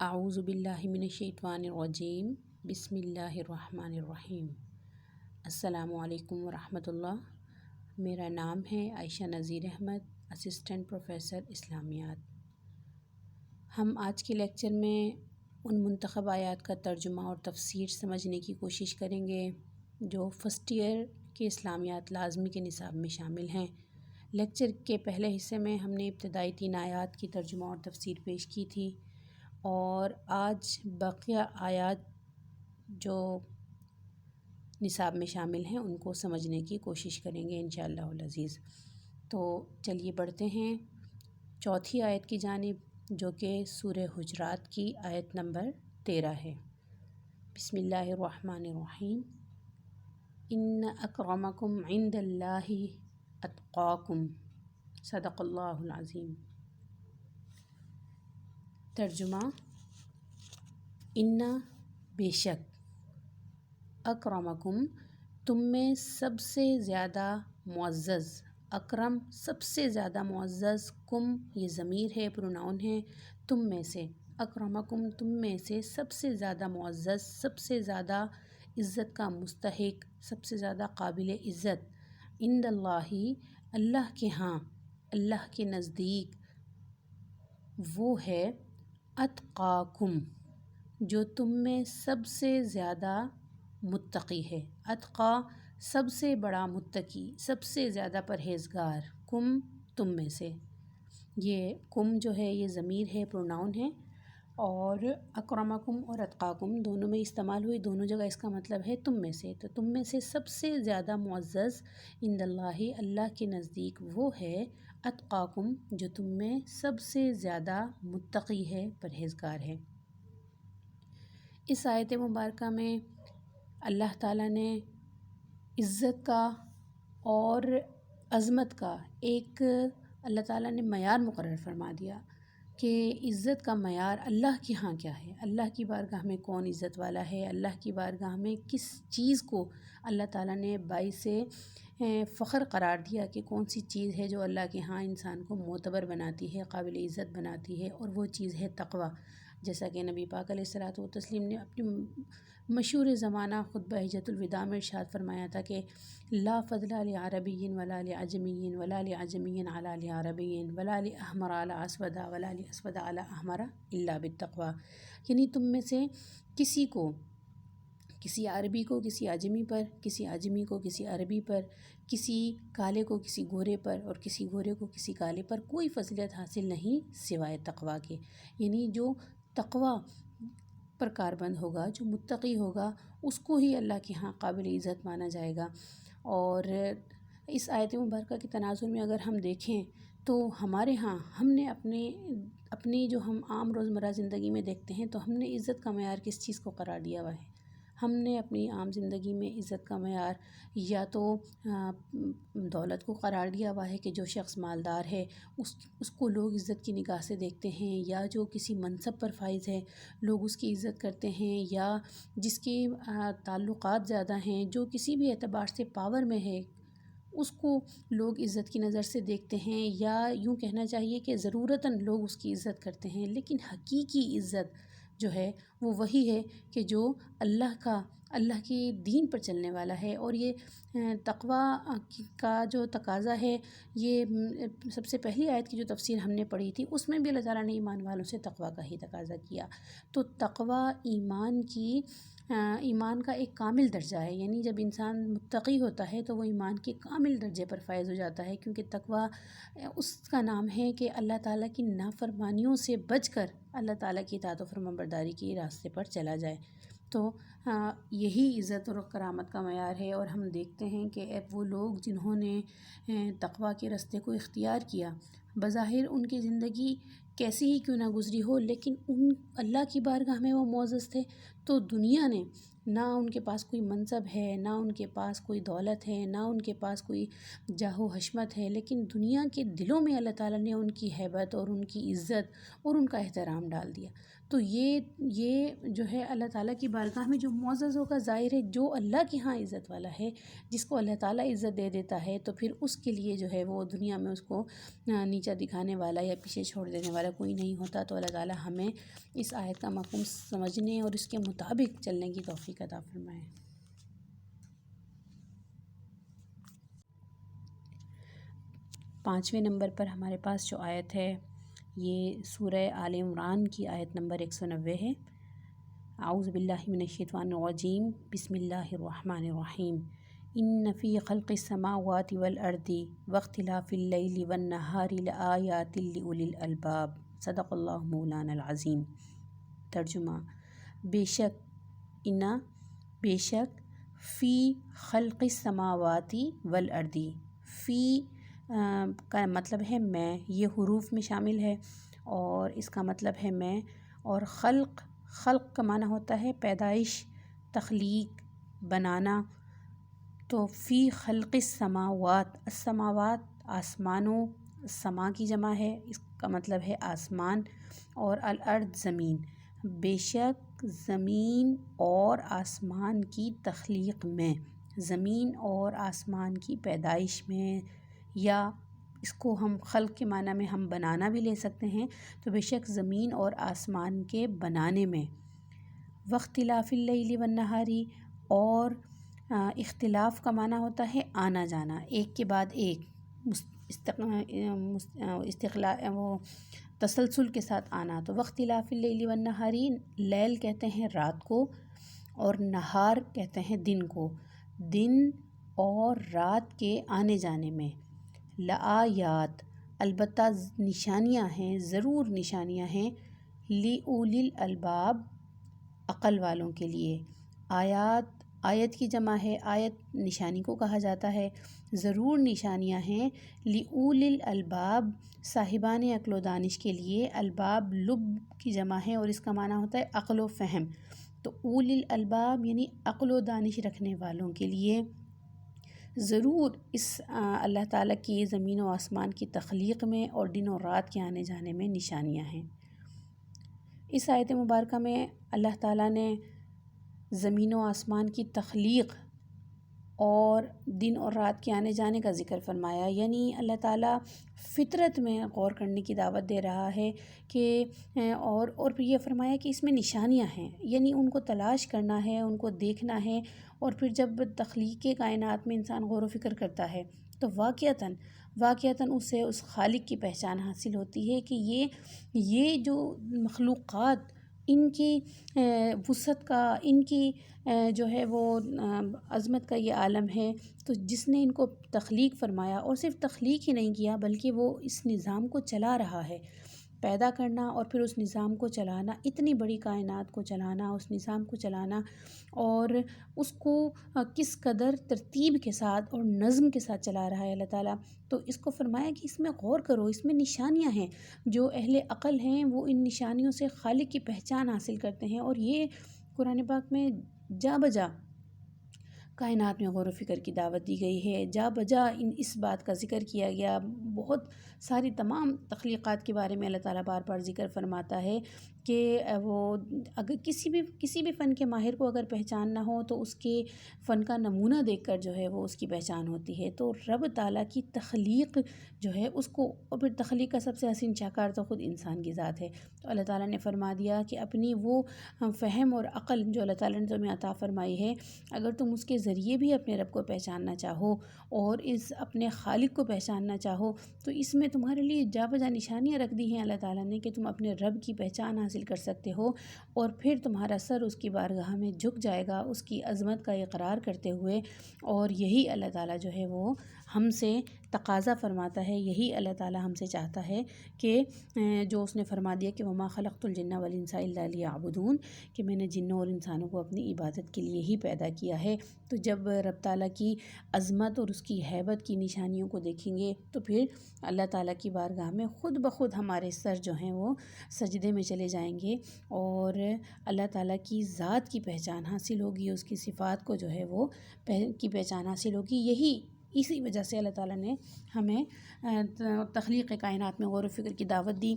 اعوذ باللہ من الشیطان الرجیم بسم اللہ الرحمن الرحیم۔ السلام علیکم ورحمۃ اللہ۔ میرا نام ہے عائشہ نذیر احمد، اسسٹنٹ پروفیسر اسلامیات۔ ہم آج کے لیکچر میں ان منتخب آیات کا ترجمہ اور تفسیر سمجھنے کی کوشش کریں گے جو فرسٹ ایئر کے اسلامیات لازمی کے نصاب میں شامل ہیں۔ لیکچر کے پہلے حصے میں ہم نے ابتدائی 3 آیات کی ترجمہ اور تفسیر پیش کی تھی، اور آج بقیہ آیات جو نصاب میں شامل ہیں ان کو سمجھنے کی کوشش کریں گے انشاءاللہ العزیز۔ تو چلیے بڑھتے ہیں چوتھی آیت کی جانب، جو کہ سورہ حجرات کی آیت نمبر 13 ہے۔ بسم اللہ الرحمن الرحیم۔ ان اکرمکم عند اللہ اتقاکم، صدق اللہ العظیم۔ ترجمہ: اِنَّ بے شک، اکرمکم تم میں سب سے زیادہ معزز، اکرم سب سے زیادہ معزز، کم یہ ضمیر ہے، پروناؤن ہے، تم میں سے، اکرمکم تم میں سے سب سے زیادہ معزز، سب سے زیادہ عزت کا مستحق، سب سے زیادہ قابل عزت، عند اللہ اللہ کے ہاں، اللہ کے نزدیک، وہ ہے اتقاکم جو تم میں سب سے زیادہ متقی ہے۔ اتقا سب سے بڑا متقی، سب سے زیادہ پرہیزگار، کم تم میں سے، یہ کم جو ہے یہ ضمیر ہے، پروناؤن ہے، اور اکرمکم اور اتقاکم دونوں میں استعمال ہوئی، دونوں جگہ اس کا مطلب ہے تم میں سے۔ تو تم میں سے سب سے زیادہ معزز عند اللہ اللہ کے نزدیک وہ ہے اتقاکم جو تم میں سب سے زیادہ متقی ہے، پرہیزگار ہے۔ اس آیت مبارکہ میں اللہ تعالیٰ نے عزت کا اور عظمت کا ایک اللہ تعالیٰ نے معیار مقرر فرما دیا کہ عزت کا معیار اللہ کے ہاں کیا ہے، اللہ کی بارگاہ میں کون عزت والا ہے، اللہ کی بارگاہ میں کس چیز کو اللہ تعالیٰ نے باعث فخر قرار دیا کہ کون سی چیز ہے جو اللہ کے ہاں انسان کو معتبر بناتی ہے، قابل عزت بناتی ہے، اور وہ چیز ہے تقویٰ۔ جیسا کہ نبی پاک علیہ الصلوۃ والتسلیم نے اپنی مشہور زمانہ خطبہ حجۃ الوداع میں ارشاد فرمایا تھا کہ لا فضل لعربی ولا لعجمی ولا لعجمی علی لعربی ولا لاحمر علی اسود ولا لاسود علی احمر الا بالتقویٰ، یعنی تم میں سے کسی کو، کسی عربی کو کسی عجمی پر، کسی عجمی کو کسی عربی پر، کسی کالے کو کسی گورے پر، اور کسی گورے کو کسی کالے پر کوئی فضیلت حاصل نہیں سوائے تقویٰ کے، یعنی جو تقویٰ پر کاربند ہوگا، جو متقی ہوگا، اس کو ہی اللہ کے ہاں قابل عزت مانا جائے گا۔ اور اس آیت مبارکہ کے تناظر میں اگر ہم دیکھیں تو ہمارے ہاں ہم نے اپنی جو ہم عام روزمرہ زندگی میں دیکھتے ہیں، تو ہم نے عزت کا معیار کس چیز کو قرار دیا ہوا ہے؟ ہم نے اپنی عام زندگی میں عزت کا معیار یا تو دولت کو قرار دیا ہوا ہے کہ جو شخص مالدار ہے اس کو لوگ عزت کی نگاہ سے دیکھتے ہیں، یا جو کسی منصب پر فائز ہے لوگ اس کی عزت کرتے ہیں، یا جس کے تعلقات زیادہ ہیں، جو کسی بھی اعتبار سے پاور میں ہے، اس کو لوگ عزت کی نظر سے دیکھتے ہیں، یا یوں کہنا چاہیے کہ ضرورتاً لوگ اس کی عزت کرتے ہیں۔ لیکن حقیقی عزت جو ہے وہ وہی ہے کہ جو اللہ کے دین پر چلنے والا ہے، اور یہ تقویٰ کا جو تقاضا ہے، یہ سب سے پہلی آیت کی جو تفسیر ہم نے پڑھی تھی اس میں بھی اللہ تعالیٰ نے ایمان والوں سے تقویٰ کا ہی تقاضا کیا۔ تو تقویٰ ایمان کا ایک کامل درجہ ہے، یعنی جب انسان متقی ہوتا ہے تو وہ ایمان کے کامل درجے پر فائز ہو جاتا ہے، کیونکہ تقویٰ اس کا نام ہے کہ اللہ تعالیٰ کی نافرمانیوں سے بچ کر اللہ تعالیٰ کی اطاعت و فرمانبرداری کے راستے پر چلا جائے۔ تو یہی عزت اور کرامت کا معیار ہے، اور ہم دیکھتے ہیں کہ اب وہ لوگ جنہوں نے تقویٰ کے راستے کو اختیار کیا، بظاہر ان کی زندگی کیسی ہی کیوں نہ گزری ہو، لیکن اللہ کی بارگاہ میں وہ معزز تھے، تو دنیا نے نہ ان کے پاس کوئی منصب ہے، نہ ان کے پاس کوئی دولت ہے، نہ ان کے پاس کوئی جاہ و حشمت ہے، لیکن دنیا کے دلوں میں اللہ تعالیٰ نے ان کی ہیبت اور ان کی عزت اور ان کا احترام ڈال دیا۔ تو یہ جو ہے اللہ تعالیٰ کی بارگاہ میں جو معززوں کا ظاہر ہے، جو اللہ کے ہاں عزت والا ہے، جس کو اللہ تعالیٰ عزت دے دیتا ہے، تو پھر اس کے لیے جو ہے وہ دنیا میں اس کو نیچا دکھانے والا یا پیچھے چھوڑ دینے والا کوئی نہیں ہوتا۔ تو اللہ تعالیٰ ہمیں اس آیت کا مفہوم سمجھنے اور اس کے مطابق چلنے کی توفیق عطا فرمائے۔ 5ویں نمبر پر ہمارے پاس جو آیت ہے یہ سورہ آل عمران کی آیت نمبر 190 ہے۔ اعوذ باللہ من الشیطان الرجیم، بسم اللہ الرحمن الرحیم۔ ان فی خلق السماوات والارض واختلاف اللیل والنہار لآیات لأولی الالباب، صدق اللہ مولانا العظیم۔ ترجمہ: بے شک فی خلق السماوات والارض، فی کا مطلب ہے میں، یہ حروف میں شامل ہے اور اس کا مطلب ہے میں، اور خلق کا معنی ہوتا ہے پیدائش، تخلیق، بنانا۔ تو فی خلق السماوات، السماوات آسمانوں، سما کی جمع ہے، اس کا مطلب ہے آسمان، اور الارض زمین، بے شک زمین اور آسمان کی تخلیق میں، زمین اور آسمان کی پیدائش میں، یا اس کو ہم خلق کے معنی میں ہم بنانا بھی لے سکتے ہیں۔ تو بے شک زمین اور آسمان کے بنانے میں، واختلاف اللیل والنہار، اور اختلاف کا معنی ہوتا ہے آنا جانا، ایک کے بعد ایک، وہ تسلسل کے ساتھ آنا۔ تو واختلاف اللیل والنہار، لیل کہتے ہیں رات کو اور نہار کہتے ہیں دن کو، دن اور رات کے آنے جانے میں، لآیات البتہ نشانیاں ہیں، ضرور نشانیاں ہیں، لأولی الالباب عقل والوں کے لیے۔ آیت کی جمع ہے، آیت نشانی کو کہا جاتا ہے، ضرور نشانیاں ہیں لأولی الالباب صاحبان عقل و دانش کے لیے، الباب لب کی جمع ہے اور اس کا معنی ہوتا ہے عقل و فہم۔ تو اولی الالباب یعنی عقل و دانش رکھنے والوں کے لیے ضرور اس اللہ تعالیٰ کی زمین و آسمان کی تخلیق میں اور دن اور رات کے آنے جانے میں نشانیاں ہیں۔ اس آیت مبارکہ میں اللہ تعالیٰ نے زمین و آسمان کی تخلیق اور دن اور رات کے آنے جانے کا ذکر فرمایا، یعنی اللہ تعالیٰ فطرت میں غور کرنے کی دعوت دے رہا ہے کہ اور پھر یہ فرمایا کہ اس میں نشانیاں ہیں، یعنی ان کو تلاش کرنا ہے، ان کو دیکھنا ہے، اور پھر جب تخلیق کائنات میں انسان غور و فکر کرتا ہے تو واقعتاً اسے اس خالق کی پہچان حاصل ہوتی ہے کہ یہ جو مخلوقات، ان کی وسعت کا، ان کی جو ہے وہ عظمت کا یہ عالم ہے، تو جس نے ان کو تخلیق فرمایا، اور صرف تخلیق ہی نہیں کیا بلکہ وہ اس نظام کو چلا رہا ہے، پیدا کرنا اور پھر اس نظام کو چلانا، اتنی بڑی کائنات کو چلانا، اس نظام کو چلانا، اور اس کو کس قدر ترتیب کے ساتھ اور نظم کے ساتھ چلا رہا ہے اللہ تعالیٰ۔ تو اس کو فرمایا کہ اس میں غور کرو، اس میں نشانیاں ہیں، جو اہل عقل ہیں وہ ان نشانیوں سے خالق کی پہچان حاصل کرتے ہیں، اور یہ قرآن پاک میں جا بجا کائنات میں غور و فکر کی دعوت دی گئی ہے، جا بجا اس بات کا ذکر کیا گیا، بہت ساری تمام تخلیقات کے بارے میں اللہ تعالیٰ بار بار ذکر فرماتا ہے کہ وہ اگر کسی بھی فن کے ماہر کو اگر پہچان نہ ہو تو اس کے فن کا نمونہ دیکھ کر جو ہے وہ اس کی پہچان ہوتی ہے۔ تو رب تعالیٰ کی تخلیق جو ہے اس کو، اور پھر تخلیق کا سب سے حسین شاہکار تو خود انسان کی ذات ہے، تو اللہ تعالیٰ نے فرما دیا کہ اپنی وہ فہم اور عقل جو اللہ تعالیٰ نے تمہیں عطا فرمائی ہے، اگر تم اس کے ذریعے بھی اپنے رب کو پہچاننا چاہو اور اس اپنے خالق کو پہچاننا چاہو، تو اس میں تمہارے لیے جا بجا نشانیاں رکھ دی ہیں اللہ تعالیٰ نے کہ تم اپنے رب کی پہچان حاصل کر سکتے ہو، اور پھر تمہارا سر اس کی بارگاہ میں جھک جائے گا اس کی عظمت کا اقرار کرتے ہوئے، اور یہی اللہ تعالیٰ جو ہے وہ ہم سے تقاضا فرماتا ہے، یہی اللہ تعالیٰ ہم سے چاہتا ہے کہ جو اس نے فرما دیا کہ وما خلقت الجن والانس الا لیعبدون، کہ میں نے جنوں اور انسانوں کو اپنی عبادت کے لیے ہی پیدا کیا ہے۔ تو جب رب تعالیٰ کی عظمت اور اس کی ہیبت کی نشانیوں کو دیکھیں گے تو پھر اللہ تعالیٰ کی بارگاہ میں خود بخود ہمارے سر جو ہیں وہ سجدے میں چلے جائیں گے، اور اللہ تعالیٰ کی ذات کی پہچان حاصل ہوگی، اس کی صفات کو جو ہے وہ کی پہچان حاصل ہوگی۔ اسی وجہ سے اللہ تعالیٰ نے ہمیں تخلیق کائنات میں غور و فکر کی دعوت دی،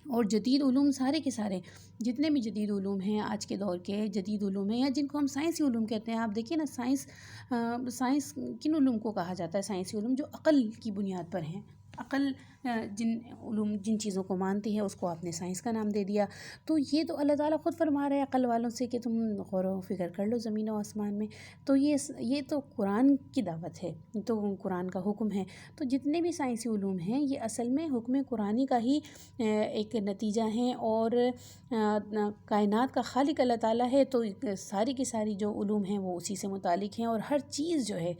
اور جدید علوم سارے کے سارے جتنے بھی جدید علوم ہیں آج کے دور کے جدید علوم ہیں، یا جن کو ہم سائنسی علوم کہتے ہیں، آپ دیکھیے نا سائنس کن علوم کو کہا جاتا ہے؟ سائنسی علوم جو عقل کی بنیاد پر ہیں، عقل جن چیزوں کو مانتی ہے اس کو آپ نے سائنس کا نام دے دیا۔ تو یہ تو اللہ تعالیٰ خود فرما رہے ہیں عقل والوں سے کہ تم غور و فکر کر لو زمین و آسمان میں۔ تو یہ تو قرآن کی دعوت ہے، تو قرآن کا حکم ہے۔ تو جتنے بھی سائنسی علوم ہیں یہ اصل میں حکم قرآنی کا ہی ایک نتیجہ ہیں، اور کائنات کا خالق اللہ تعالیٰ ہے، تو ساری کی ساری جو علوم ہیں وہ اسی سے متعلق ہیں، اور ہر چیز جو ہے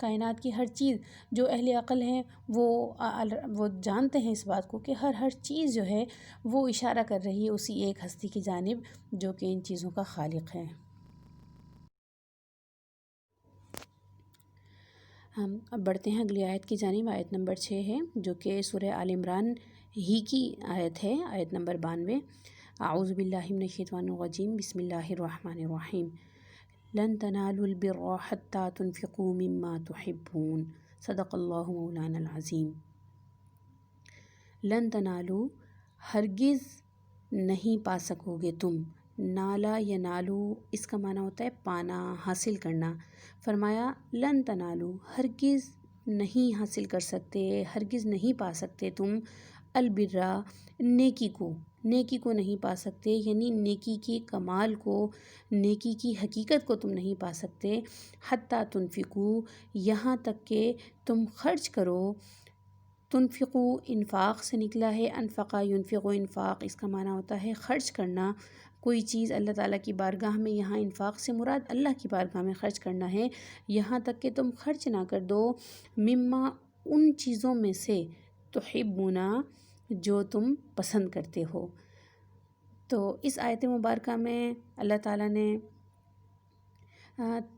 کائنات کی ہر چیز، جو اہل عقل ہیں وہ جانتے ہیں اس بات کو کہ ہر چیز جو ہے وہ اشارہ کر رہی ہے اسی ایک ہستی کی جانب جو کہ ان چیزوں کا خالق ہے۔ ہم اب بڑھتے ہیں اگلی آیت کی جانب۔ آیت نمبر 6 ہے جو کہ سورہ آل عمران ہی کی آیت ہے، آیت نمبر 92۔ اعوذ باللہ من الشیطان الرجیم، بسم اللہ الرحمن الرحیم۔ لن تنالوا البر حتى تنفقوا مما تحبون، صدق اللہ مولانا العظیم۔ لن تنالوا، ہرگز نہیں پا سکو گے تم۔ نالا ینالو اس کا معنی ہوتا ہے پانا، حاصل کرنا۔ فرمایا لن تنالو، ہرگز نہیں حاصل کر سکتے، ہرگز نہیں پا سکتے تم البرا، نیکی کو نہیں پا سکتے، یعنی نیکی کے کمال کو، نیکی کی حقیقت کو تم نہیں پا سکتے۔ حتیٰ تنفقو، یہاں تک کہ تم خرچ کرو۔ تنفقو انفاق سے نکلا ہے، انفقا ينفقو، انفاق اس کا معنی ہوتا ہے خرچ کرنا۔ کوئی چیز اللہ تعالیٰ کی بارگاہ میں، یہاں انفاق سے مراد اللہ کی بارگاہ میں خرچ کرنا ہے، یہاں تک کہ تم خرچ نہ کر دو مما، ان چیزوں میں سے، تحبون، جو تم پسند کرتے ہو۔ تو اس آیت مبارکہ میں اللہ تعالیٰ نے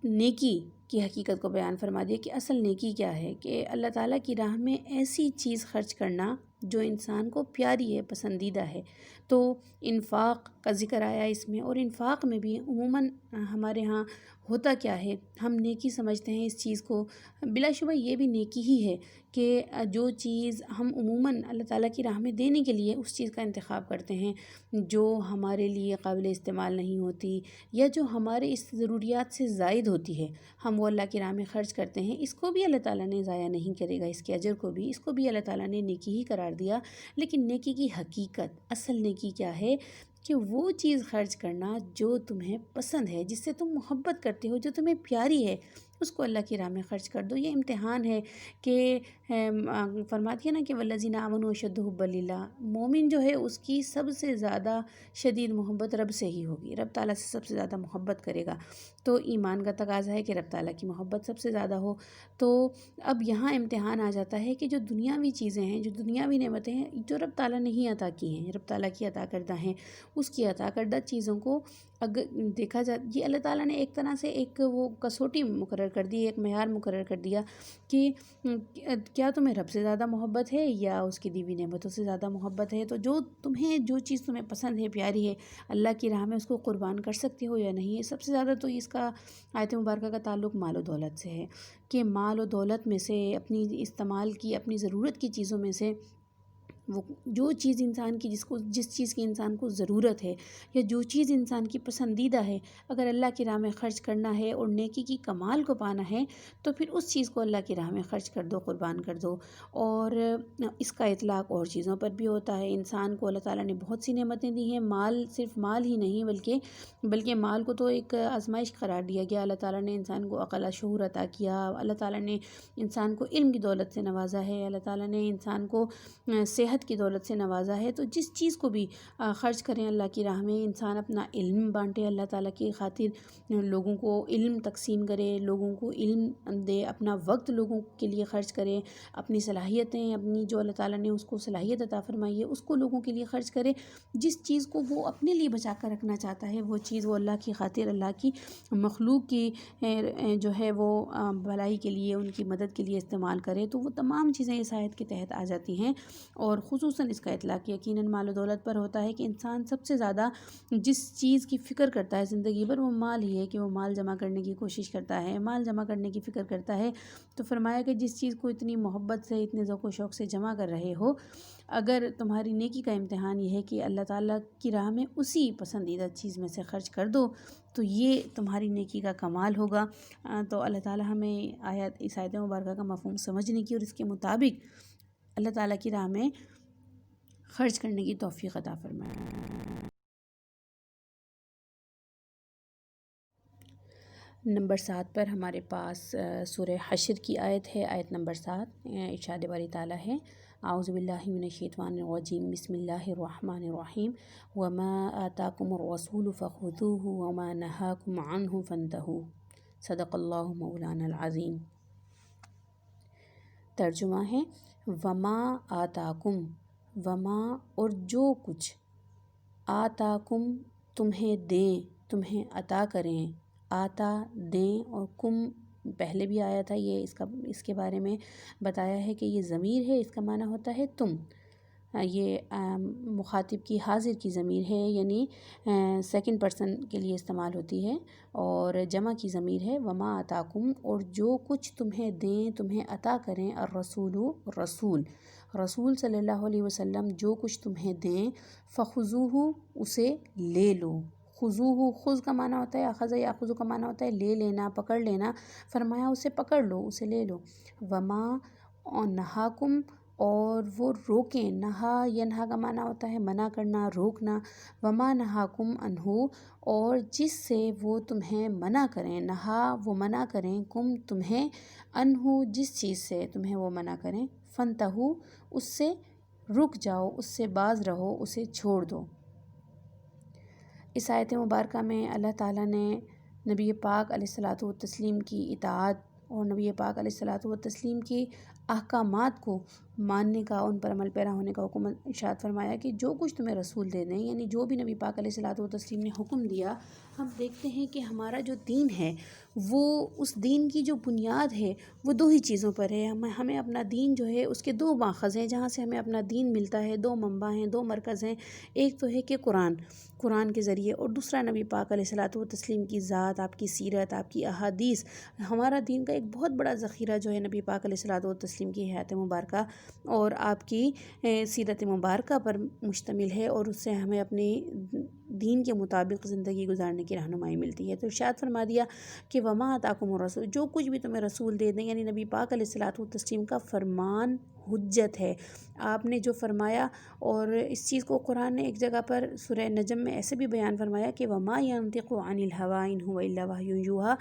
نیکی کی حقیقت کو بیان فرما دیا کہ اصل نیکی کیا ہے، کہ اللہ تعالیٰ کی راہ میں ایسی چیز خرچ کرنا جو انسان کو پیاری ہے، پسندیدہ ہے۔ تو انفاق کا ذکر آیا اس میں، اور انفاق میں بھی عموماً ہمارے ہاں ہوتا کیا ہے، ہم نیکی سمجھتے ہیں اس چیز کو، بلا شبہ یہ بھی نیکی ہی ہے کہ جو چیز ہم عموماً اللہ تعالیٰ کی راہ میں دینے کے لیے اس چیز کا انتخاب کرتے ہیں جو ہمارے لیے قابل استعمال نہیں ہوتی، یا جو ہمارے اس ضروریات سے زائد ہوتی ہے، ہم وہ اللہ کی راہ میں خرچ کرتے ہیں۔ اس کو بھی اللہ تعالیٰ نے ضائع نہیں کرے گا، اس کے اجر کو بھی، اس کو بھی اللہ تعالیٰ نے نیکی ہی قرار دیا۔ لیکن نیکی کی حقیقت، اصل نیکی کیا ہے، کہ وہ چیز خرچ کرنا جو تمہیں پسند ہے، جس سے تم محبت کرتے ہو، جو تمہیں پیاری ہے، اس کو اللہ کی راہ میں خرچ کر دو۔ یہ امتحان ہے کہ فرماتی ہے نا کہ والذین آمنوا اشد حبا للہ، مومن جو ہے اس کی سب سے زیادہ شدید محبت رب سے ہی ہوگی، رب تعالیٰ سے سب سے زیادہ محبت کرے گا۔ تو ایمان کا تقاضا ہے کہ رب تعالیٰ کی محبت سب سے زیادہ ہو۔ تو اب یہاں امتحان آ جاتا ہے کہ جو دنیاوی چیزیں ہیں، جو دنیاوی نعمتیں ہیں، جو رب تعالیٰ نے ہی عطا کی ہیں، رب تعالیٰ کی عطا کردہ ہیں، اس کی عطا کردہ چیزوں کو اگر دیکھا جائے، یہ اللہ تعالیٰ نے ایک طرح سے ایک وہ کسوٹی مقرر کر دی، ایک معیار مقرر کر دیا کہ کیا تمہیں رب سے زیادہ محبت ہے یا اس کی دی ہوئی نعمتوں سے زیادہ محبت ہے۔ تو جو چیز تمہیں پسند ہے، پیاری ہے، اللہ کی راہ میں اس کو قربان کر سکتے ہو یا نہیں ہے۔ سب سے زیادہ تو اس کا آیت مبارکہ کا تعلق مال و دولت سے ہے، کہ مال و دولت میں سے اپنی استعمال کی، اپنی ضرورت کی چیزوں میں سے وہ جو چیز انسان کی جس چیز کی انسان کو ضرورت ہے، یا جو چیز انسان کی پسندیدہ ہے، اگر اللہ کی راہ میں خرچ کرنا ہے اور نیکی کی کمال کو پانا ہے تو پھر اس چیز کو اللہ کی راہ میں خرچ کر دو، قربان کر دو۔ اور اس کا اطلاق اور چیزوں پر بھی ہوتا ہے۔ انسان کو اللہ تعالیٰ نے بہت سی نعمتیں دی ہیں، صرف مال ہی نہیں بلکہ مال کو تو ایک آزمائش قرار دیا گیا۔ اللہ تعالیٰ نے انسان کو عقل شعور عطا کیا، اللہ تعالیٰ نے انسان کو علم کی دولت سے نوازا ہے، اللہ تعالیٰ نے انسان کو صحت صحت کی دولت سے نوازا ہے، تو جس چیز کو بھی خرچ کریں اللہ کی راہ میں، انسان اپنا علم بانٹے اللہ تعالیٰ کی خاطر، لوگوں کو علم تقسیم کرے، لوگوں کو علم دے، اپنا وقت لوگوں کے لیے خرچ کرے، اپنی صلاحیتیں، اپنی جو اللہ تعالیٰ نے اس کو صلاحیت عطا فرمائی ہے اس کو لوگوں کے لیے خرچ کرے۔ جس چیز کو وہ اپنے لیے بچا کر رکھنا چاہتا ہے وہ چیز وہ اللہ کی خاطر، اللہ کی مخلوق کی جو ہے وہ بھلائی کے لیے، ان کی مدد کے لیے استعمال کرے، تو وہ تمام چیزیں اس آیت کے تحت آ جاتی ہیں۔ اور خصوصاً اس کا اطلاق یقیناً مال و دولت پر ہوتا ہے کہ انسان سب سے زیادہ جس چیز کی فکر کرتا ہے زندگی بھر وہ مال ہی ہے، کہ وہ مال جمع کرنے کی کوشش کرتا ہے، مال جمع کرنے کی فکر کرتا ہے۔ تو فرمایا کہ جس چیز کو اتنی محبت سے، اتنے ذوق و شوق سے جمع کر رہے ہو، اگر تمہاری نیکی کا امتحان یہ ہے کہ اللہ تعالیٰ کی راہ میں اسی پسندیدہ چیز میں سے خرچ کر دو، تو یہ تمہاری نیکی کا کمال ہوگا۔ تو اللہ تعالیٰ ہمیں اس آیت مبارکہ کا مفہوم سمجھنے کی اور اس کے مطابق اللہ تعالیٰ کی راہ میں خرچ کرنے کی توفیق عطا فرمائے۔ نمبر 7 پر ہمارے پاس سورہ حشر کی آیت ہے، آیت نمبر 7۔ ارشاد باری تعالیٰ ہے، اعوذ باللہ من الشیطان الرجیم، بسم اللہ الرحمن الرحیم، وما آتاکم الرسول فخذوہ وما نہاکم عنہ فانتہوا، صدق اللہ مولانا العظیم۔ ترجمہ ہے، وما آتاکم، وما اور جو کچھ، آتاکم تمہیں دیں، تمہیں عطا کریں، آتا دیں، اور کم پہلے بھی آیا تھا، یہ اس کے بارے میں بتایا ہے کہ یہ ضمیر ہے، اس کا معنی ہوتا ہے تم، یہ مخاطب کی حاضر کی ضمیر ہے، یعنی سیکنڈ پرسن کے لیے استعمال ہوتی ہے، اور جمع کی ضمیر ہے وما آتاکم، اور جو کچھ تمہیں دیں، تمہیں عطا کریں، الرسول، رسول، رسول صلی اللہ علیہ وسلم جو کچھ تمہیں دیں، فخذوہ اسے لے لو۔ خذوہ، خذ کا معنی ہوتا ہے اخذ یاخذ کا معنی ہوتا ہے لے لینا، پکڑ لینا، فرمایا اسے پکڑ لو، اسے لے لو۔ وما نہاکم، اور وہ روکیں، نہا ینہا کا معنی ہوتا ہے منع کرنا، روکنا، وما نہاکم عنہ، اور جس سے وہ تمہیں منع کریں، نہا وہ منع کریں، کم تمہیں، عنہ جس چیز سے تمہیں وہ منع کریں، فانتہوا اس سے رک جاؤ، اس سے باز رہو، اسے چھوڑ دو۔ اس آیت مبارکہ میں اللہ تعالیٰ نے نبی پاک علیہ الصلاۃ والتسلیم کی اطاعت اور نبی پاک علیہ الصلاۃ والتسلیم کی احکامات کو ماننے کا، ان پر عمل پیرا ہونے کا حکم ارشاد فرمایا کہ جو کچھ تمہیں رسول دے دیں، یعنی جو بھی نبی پاک علیہ الصلاۃ والتسلیم نے حکم دیا، ہم دیکھتے ہیں کہ ہمارا جو دین ہے وہ، اس دین کی جو بنیاد ہے وہ دو ہی چیزوں پر ہے۔ ہمیں اپنا دین جو ہے اس کے دو ماخذ ہیں جہاں سے ہمیں اپنا دین ملتا ہے، دو منبع ہیں، دو مرکز ہیں۔ ایک تو ہے کہ قرآن کے ذریعے، اور دوسرا نبی پاک علیہ الصلاۃ والتسلیم کی ذات، آپ کی سیرت، آپ کی احادیث۔ ہمارا دین کا ایک بہت بڑا ذخیرہ جو ہے نبی پاک علیہ الصلاۃ والتسلیم کی حیات مبارکہ اور آپ کی سیرت مبارکہ پر مشتمل ہے، اور اس سے ہمیں اپنی دین کے مطابق زندگی گزارنے کی رہنمائی ملتی ہے۔ تو ارشاد فرما دیا کہ وما آتاکم الرسول، جو کچھ بھی تمہیں رسول دے دیں، یعنی نبی پاک علیہ الصلاۃ والتسلیم کا فرمان حجت ہے، آپ نے جو فرمایا۔ اور اس چیز کو قرآن نے ایک جگہ پر سورہ نجم میں ایسے بھی بیان فرمایا کہ وما ینطق عن الہوی ان ہو الا وحی یوحی،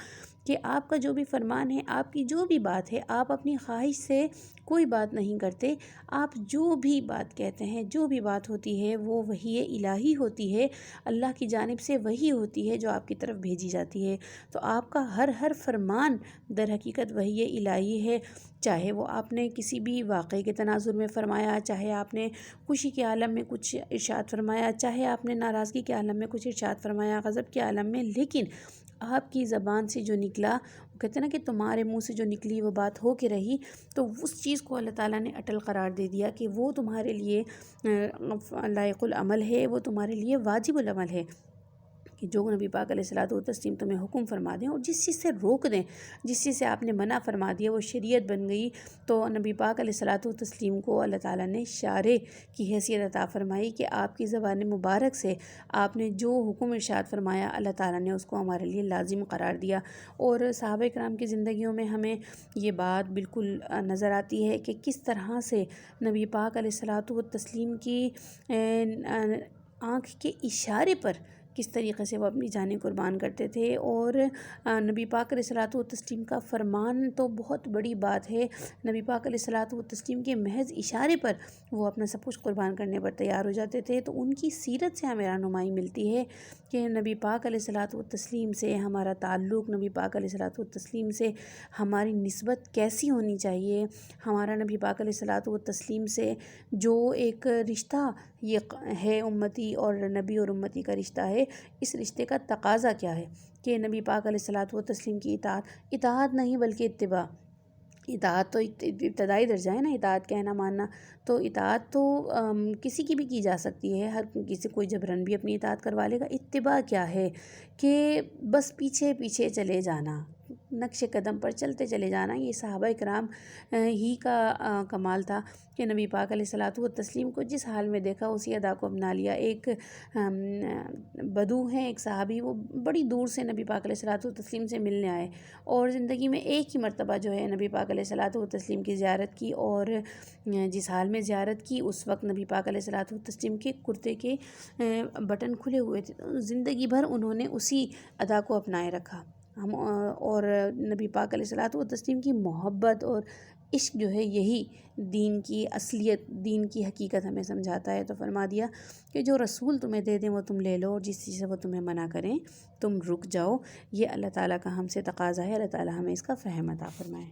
کہ آپ کا جو بھی فرمان ہے، آپ کی جو بھی بات ہے، آپ اپنی خواہش سے کوئی بات نہیں کرتے، آپ جو بھی بات کہتے ہیں، جو بھی بات ہوتی ہے وہ وحی الہی ہوتی ہے، اللہ کی جانب سے وحی ہوتی ہے جو آپ کی طرف بھیجی جاتی ہے۔ تو آپ کا ہر فرمان در حقیقت وحی الہی ہے، چاہے وہ آپ نے کسی بھی واقعے کے تناظر میں فرمایا، چاہے آپ نے خوشی کے عالم میں کچھ ارشاد فرمایا، چاہے آپ نے ناراضگی کے عالم میں کچھ ارشاد فرمایا، غضب کے عالم میں، لیکن آپ کی زبان سے جو نکلا، وہ کہتے ہیں نا کہ تمہارے منہ سے جو نکلی وہ بات ہو کے رہی، تو اس چیز کو اللہ تعالیٰ نے اٹل قرار دے دیا کہ وہ تمہارے لیے لائق العمل ہے، وہ تمہارے لیے واجب العمل ہے، کہ جو نبی پاک علیہ الصلاۃ والتسلیم تمہیں حکم فرما دیں، اور جس چیز سے روک دیں، جس چیز سے آپ نے منع فرما دیا وہ شریعت بن گئی۔ تو نبی پاک علیہ الصلاۃ والتسلیم کو اللہ تعالیٰ نے شارع کی حیثیت عطا فرمائی کہ آپ کی زبان مبارک سے آپ نے جو حکم ارشاد فرمایا، اللہ تعالیٰ نے اس کو ہمارے لیے لازم قرار دیا۔ اور صحابہ کرام کی زندگیوں میں ہمیں یہ بات بالکل نظر آتی ہے کہ کس طرح سے نبی پاک علیہ الصلاۃ والتسلیم کی آنکھ کے اشارے پر کس طریقے سے وہ اپنی جانیں قربان کرتے تھے۔ اور نبی پاک علیہ الصلوۃ والتسلیم کا فرمان تو بہت بڑی بات ہے۔ نبی پاک علیہ الصلوۃ والتسلیم کے محض اشارے پر وہ اپنا سب کچھ قربان کرنے پر تیار ہو جاتے تھے۔ تو ان کی سیرت سے ہمیں رہنمائی ملتی ہے کہ نبی پاک علیہ الصلوۃ والتسلیم سے ہمارا تعلق، نبی پاک علیہ الصلوۃ والتسلیم سے ہماری نسبت کیسی ہونی چاہیے۔ ہمارا نبی پاک علیہ الصلوۃ والتسلیم سے جو ایک رشتہ یہ ہے امتی اور نبی اور امتی کا رشتہ ہے، اس رشتے کا تقاضا کیا ہے کہ نبی پاک علیہ الصلوۃ والتسلیم کی اطاعت نہیں بلکہ اتباع۔ اطاعت تو ابتدائی درجہ ہے نا، اطاعت کہنا ماننا۔ تو اطاعت تو کسی کی بھی کی جا سکتی ہے، ہر کسی کوئی جبراً بھی اپنی اطاعت کروا لے گا۔ اتباع کیا ہے کہ بس پیچھے پیچھے چلے جانا، نقش قدم پر چلتے چلے جانا۔ یہ صحابہ کرام ہی کا کمال تھا کہ نبی پاک علیہ الصلوۃ والتسلیم کو جس حال میں دیکھا اسی ادا کو اپنا لیا۔ ایک بدو ہیں، ایک صحابی، وہ بڑی دور سے نبی پاک علیہ الصلوۃ والتسلیم سے ملنے آئے اور زندگی میں ایک ہی مرتبہ جو ہے نبی پاک علیہ الصلوۃ والتسلیم کی زیارت کی، اور جس حال میں زیارت کی اس وقت نبی پاک علیہ الصلوۃ والتسلیم کے کرتے کے بٹن کھلے ہوئے تھے۔ زندگی بھر انہوں نے اسی ادا کو اپنائے رکھا۔ اور نبی پاک علیہ الصلوۃ والتسلیم کی محبت اور عشق جو ہے یہی دین کی اصلیت، دین کی حقیقت ہمیں سمجھاتا ہے۔ تو فرما دیا کہ جو رسول تمہیں دے دیں وہ تم لے لو، اور جس چیز سے وہ تمہیں منع کریں تم رک جاؤ۔ یہ اللہ تعالیٰ کا ہم سے تقاضا ہے، اللہ تعالیٰ ہمیں اس کا فہم عطا فرمائے۔